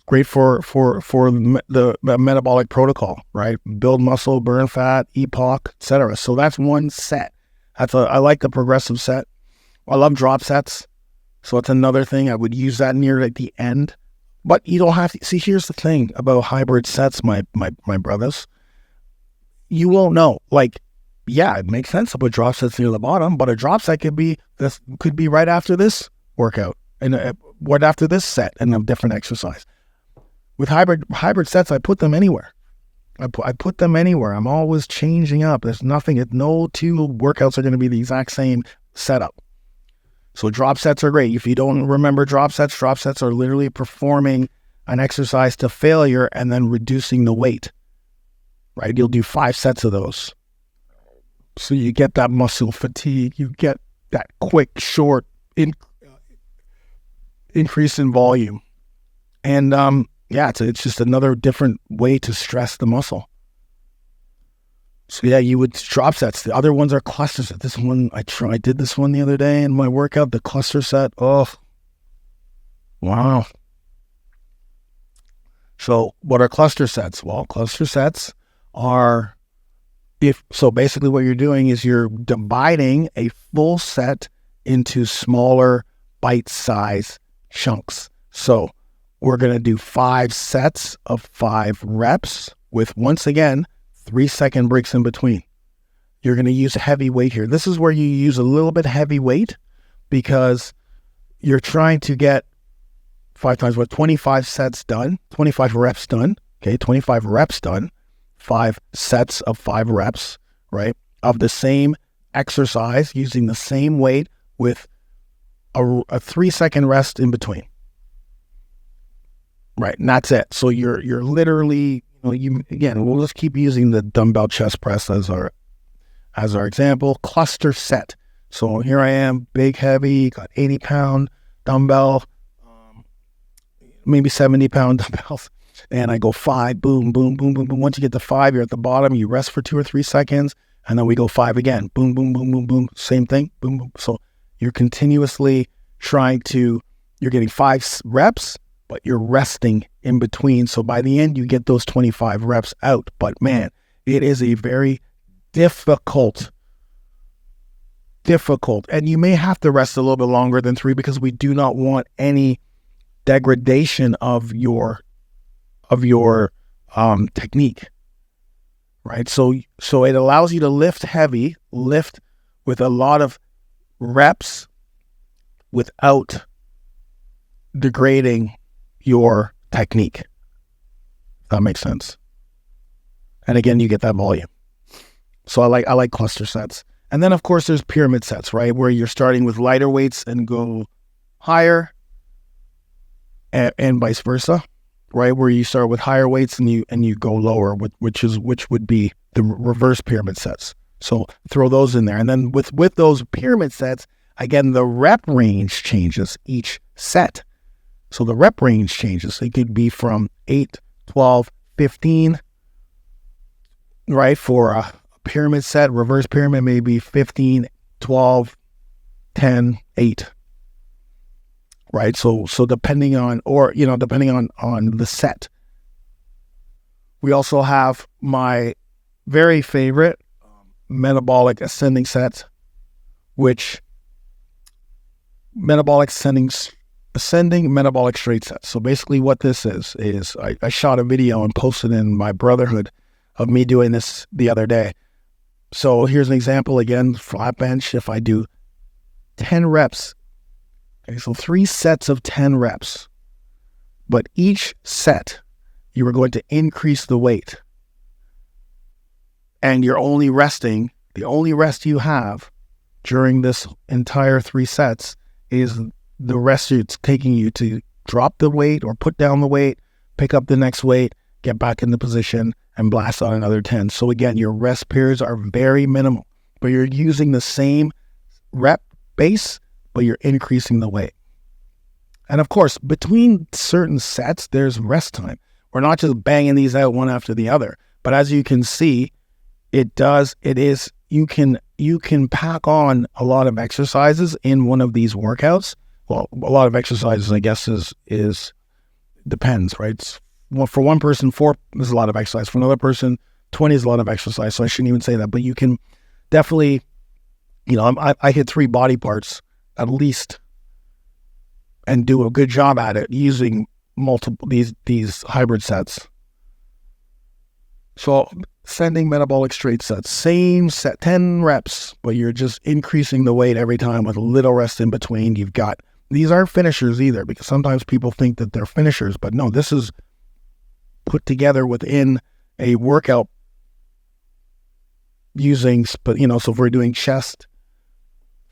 Great for the metabolic protocol, right? Build muscle, burn fat, EPOC, etc. So that's one set. I like the progressive set. I love drop sets. So it's another thing. I would use that near at the end. But you don't have to. See, here's the thing about hybrid sets, my brothers. You won't know. Like, yeah, it makes sense to put drop sets near the bottom, but a drop set could be right after this workout and right after this set and a different exercise. With hybrid sets, I put them anywhere. I put them anywhere. I'm always changing up. There's nothing. No two workouts are going to be the exact same setup. So drop sets are great. If you don't remember drop sets are literally performing an exercise to failure and then reducing the weight, right? You'll do 5 sets of those. So you get that muscle fatigue. You get that quick, short increase in volume. And it's just another different way to stress the muscle. So yeah, you would drop sets. The other ones are cluster sets. This one, I did this one the other day in my workout, the cluster set. Oh, wow. So what are cluster sets? Well, cluster sets are, basically what you're doing is you're dividing a full set into smaller bite-size chunks. So we're going to do 5 sets of 5 reps with, once again, 3-second breaks in between. You're going to use heavy weight here. This is where you use a little bit heavy weight because you're trying to get 25 sets done, 25 reps done. Okay, 25 reps done, 5 sets of 5 reps, right? Of the same exercise using the same weight with a 3-second rest in between. Right, and that's it. So you're literally, we'll just keep using the dumbbell chest press as our example. Cluster set. So here I am, big, heavy, got 80-pound dumbbell, maybe 70-pound dumbbells, and I go 5, boom, boom, boom, boom, boom. Once you get to 5, you're at the bottom. You rest for 2 or 3 seconds, and then we go 5 again. Boom, boom, boom, boom, boom. Same thing, boom, boom. So you're continuously you're getting 5 reps, but you're resting in between. So by the end, you get those 25 reps out. But man, it is a very difficult. And you may have to rest a little bit longer than 3 because we do not want any degradation of your technique, right? So it allows you to lift heavy, lift with a lot of reps without degrading your technique. If that makes sense. And again, you get that volume. So I like cluster sets. And then of course there's pyramid sets, right? Where you're starting with lighter weights and go higher and vice versa, right? Where you start with higher weights and you go lower, which would be the reverse pyramid sets. So throw those in there. And then with those pyramid sets, again, the rep range changes each set. So the rep range changes. It could be from 8, 12, 15, right? For a pyramid set, reverse pyramid may be 15, 12, 10, 8, right? So depending on the set. We also have my very favorite Metabolic Ascending Set, which metabolic ascending metabolic straight set. So basically what this is I shot a video and posted in my Brotherhood of me doing this the other day. So here's an example again, flat bench. If I do 10 reps, okay, so 3 sets of 10 reps, but each set you are going to increase the weight, and you're only resting, the only rest you have during this entire 3 sets is the rest it's taking you to drop the weight or put down the weight, pick up the next weight, get back into position, and blast on another 10. So again, your rest periods are very minimal, but you're using the same rep base, but you're increasing the weight. And of course, between certain sets, there's rest time. We're not just banging these out one after the other, but as you can see, you can pack on a lot of exercises in one of these workouts. Well, a lot of exercises, I guess, is depends, right? For one person, 4 is a lot of exercise. For another person, 20 is a lot of exercise. So I shouldn't even say that, but you can definitely, I hit 3 body parts at least and do a good job at it using multiple, these hybrid sets. So ascending metabolic straight sets, same set, 10 reps, but you're just increasing the weight every time with a little rest in between. These aren't finishers either, because sometimes people think that they're finishers, but no, this is put together within a workout using, so if we're doing chest,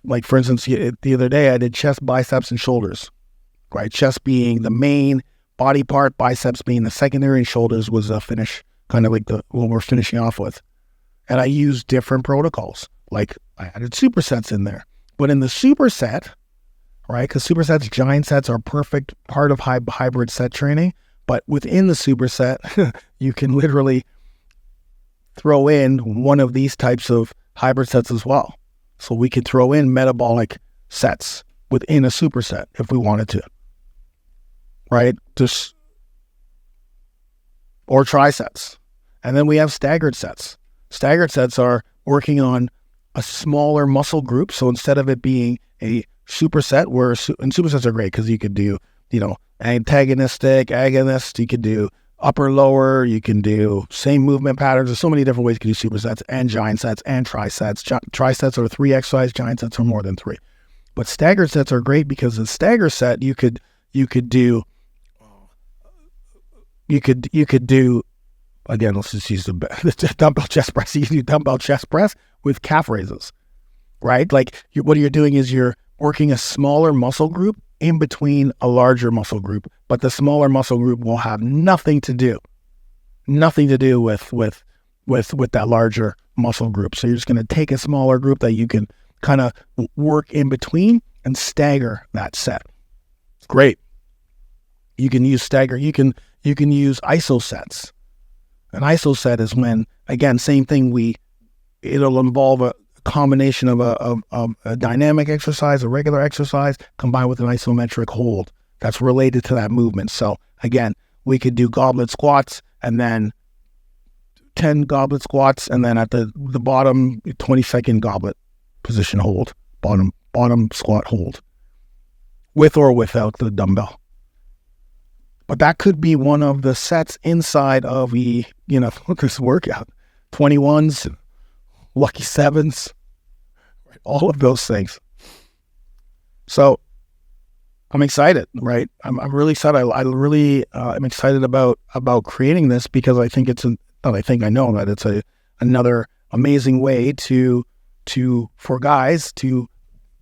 like for instance, the other day I did chest, biceps, and shoulders, right? Chest being the main body part, biceps being the secondary, and shoulders was a finish, kind of like what we're finishing off with. And I used different protocols. Like I added supersets in there. But in the superset, right, because supersets, giant sets are perfect part of hybrid set training. But within the superset, you can literally throw in one of these types of hybrid sets as well. So we could throw in metabolic sets within a superset if we wanted to, right? Or trisets. And then we have staggered sets. Staggered sets are working on a smaller muscle group. So instead of it being a superset, and supersets are great because you could do, antagonistic, agonist, you could do upper, lower, you can do same movement patterns. There's so many different ways you can do supersets and giant sets and trisets. Trisets are 3 exercises, giant sets are more than 3. But staggered sets are great because in stagger set, you could do, again, let's just use the dumbbell chest press. You can do dumbbell chest press with calf raises, right? Like what you're doing is you're working a smaller muscle group in between a larger muscle group, but the smaller muscle group will have nothing to do with that larger muscle group. So you're just going to take a smaller group that you can kind of work in between and stagger that set. Great. You can use stagger. You can use iso sets. An iso set is when, again, same thing. It'll involve a combination of a dynamic exercise, a regular exercise, combined with an isometric hold that's related to that movement. So again, we could do goblet squats and then 10 goblet squats, and then at the bottom, 20-second goblet position hold, bottom squat hold, with or without the dumbbell. But that could be one of the sets inside of this workout. 21s, lucky 7s, right? All of those things. So I'm excited, right? I'm really excited. I really am excited about creating this because I think I know that it's another amazing way for guys to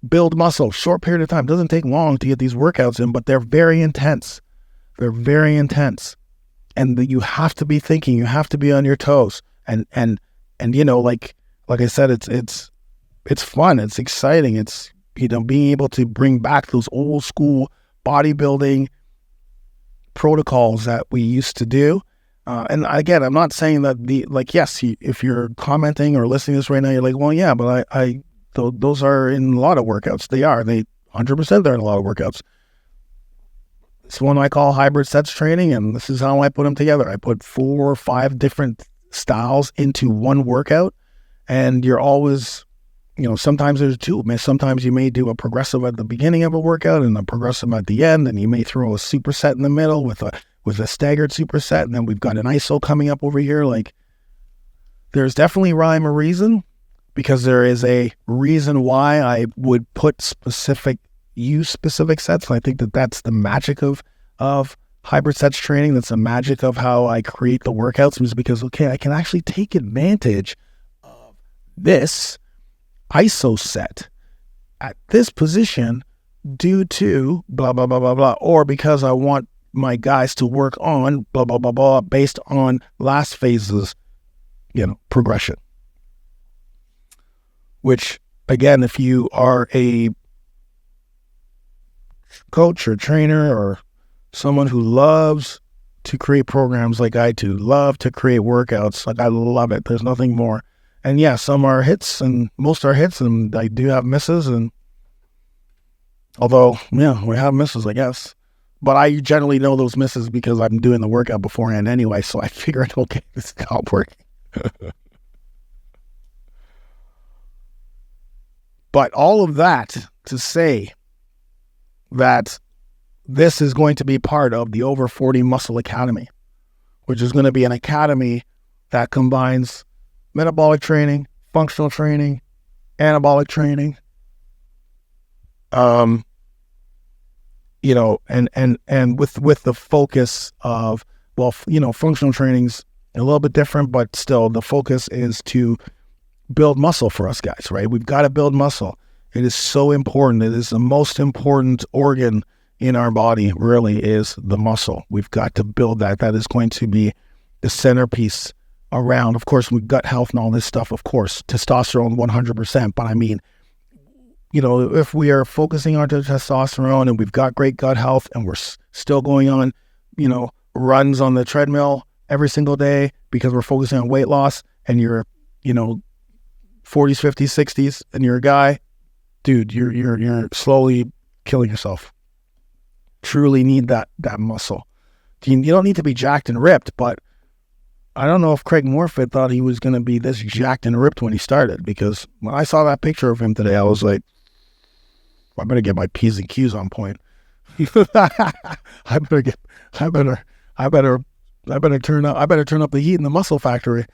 build muscle. Short period of time. It doesn't take long to get these workouts in, but they're very intense. They're very intense, and you have to be thinking. You have to be on your toes, and like I said, it's fun. It's exciting. It's being able to bring back those old school bodybuilding protocols that we used to do. And again, I'm not saying that yes, if you're commenting or listening to this right now, you're like, well, yeah, but those are in a lot of workouts. They 100% they're in a lot of workouts. This one I call hybrid sets training, and this is how I put them together. I put 4 or 5 different styles into one workout, and you're always, sometimes there's two. Sometimes you may do a progressive at the beginning of a workout and a progressive at the end, and you may throw a superset in the middle with a staggered superset, and then we've got an ISO coming up over here. Like, there's definitely rhyme or reason, because there is a reason why I would put specific sets. And I think that that's the magic of hybrid sets training. That's the magic of how I create the workouts, is because, okay, I can actually take advantage of this ISO set at this position due to blah, blah, blah, blah, blah, or because I want my guys to work on blah, blah, blah, blah, based on last phase's, progression. Which, again, if you are a coach or trainer or someone who loves to create programs like I do, love to create workouts, like, I love it. There's nothing more. And yeah, some are hits and most are hits, and I do have misses. And although, yeah, we have misses, I guess. But I generally know those misses because I'm doing the workout beforehand anyway. So I figured, okay, this is not working. But all of that to say that this is going to be part of the Over 40 Muscle Academy, which is going to be an academy that combines metabolic training, functional training, anabolic training, and with the focus of, functional training's a little bit different, but still the focus is to build muscle for us guys, right? We've got to build muscle. It is so important. It is the most important organ in our body, really, is the muscle. We've got to build that. That is going to be the centerpiece around, of course, with gut health and all this stuff, of course, testosterone 100%. But I mean, if we are focusing on testosterone and we've got great gut health and we're still going on, runs on the treadmill every single day because we're focusing on weight loss, and you're, 40s, 50s, 60s, and you're a guy, dude, you're slowly killing yourself. Truly need that muscle. You don't need to be jacked and ripped, but I don't know if Craig Morfitt thought he was going to be this jacked and ripped when he started, because when I saw that picture of him today, I was like, I better get my P's and Q's on point. I better turn up the heat in the muscle factory,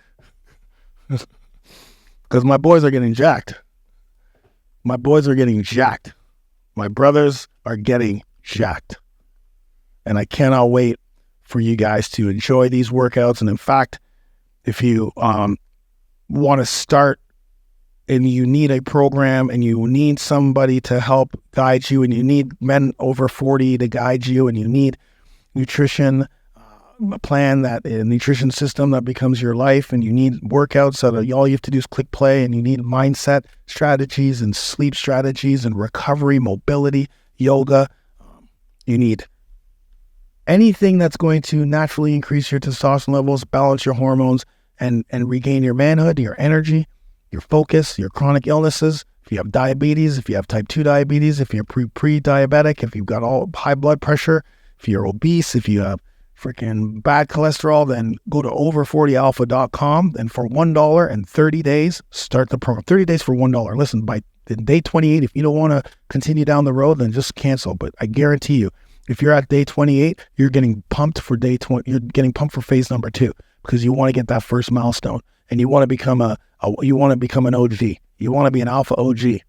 because my boys are getting jacked. My boys are getting jacked. My brothers are getting jacked. And I cannot wait for you guys to enjoy these workouts. And in fact, if you want to start and you need a program and you need somebody to help guide you, and you need men over 40 to guide you, and you need nutrition, a plan, a nutrition system that becomes your life, and you need workouts that all you have to do is click play, and you need mindset strategies and sleep strategies and recovery, mobility, yoga. You need anything that's going to naturally increase your testosterone levels, balance your hormones, and regain your manhood, your energy, your focus, your chronic illnesses. If you have diabetes, if you have type 2 diabetes, if you're pre-diabetic, if you've got all high blood pressure, if you're obese, if you have freaking bad cholesterol, then go to over40alpha.com, and for $1 and 30 days, start the program. 30 days for $1. Listen, by day 28, if you don't want to continue down the road, then just cancel. But I guarantee you, if you're at day 28, you're getting pumped for day 20. You're getting pumped for phase number 2, because you want to get that first milestone, and you want to become an OG. You want to be an alpha OG.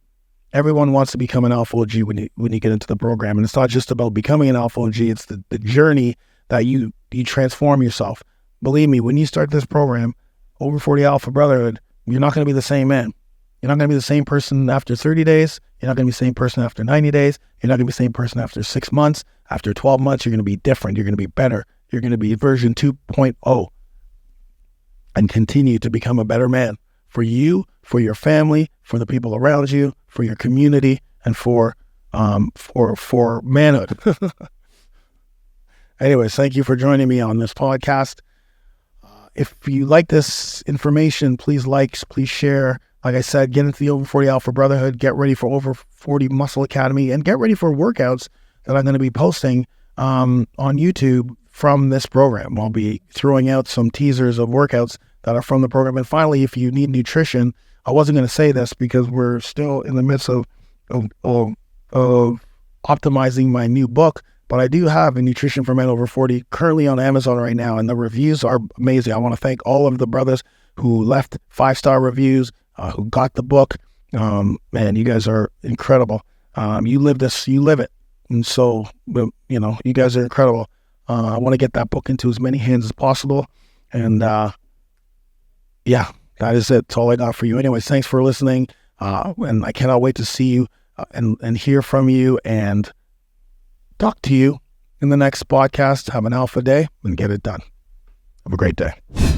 Everyone wants to become an alpha OG when you get into the program, and it's not just about becoming an alpha OG. It's the journey that you transform yourself. Believe me, when you start this program, Over 40 Alpha Brotherhood, you're not going to be the same man. You're not going to be the same person after 30 days. You're not going to be the same person after 90 days. You're not going to be the same person after 6 months. After 12 months, you're going to be different. You're going to be better. You're going to be version 2.0, and continue to become a better man for you, for your family, for the people around you, for your community, and for manhood. Anyways, thank you for joining me on this podcast. If you like this information, please please share. Like I said, get into the Over 40 Alpha Brotherhood, get ready for Over 40 Muscle Academy, and get ready for workouts that I'm going to be posting on YouTube from this program. I'll be throwing out some teasers of workouts that are from the program. And finally, if you need nutrition, I wasn't going to say this because we're still in the midst of optimizing my new book, but I do have a Nutrition for Men Over 40 currently on Amazon right now, and the reviews are amazing. I want to thank all of the brothers who left 5-star reviews, who got the book. Man, you guys are incredible. You live this, you live it. And so, you know, you guys are incredible. I want to get that book into as many hands as possible. And yeah, that is it. That's all I got for you. Anyways, thanks for listening. And I cannot wait to see you and hear from you and talk to you in the next podcast. Have an alpha day and get it done. Have a great day.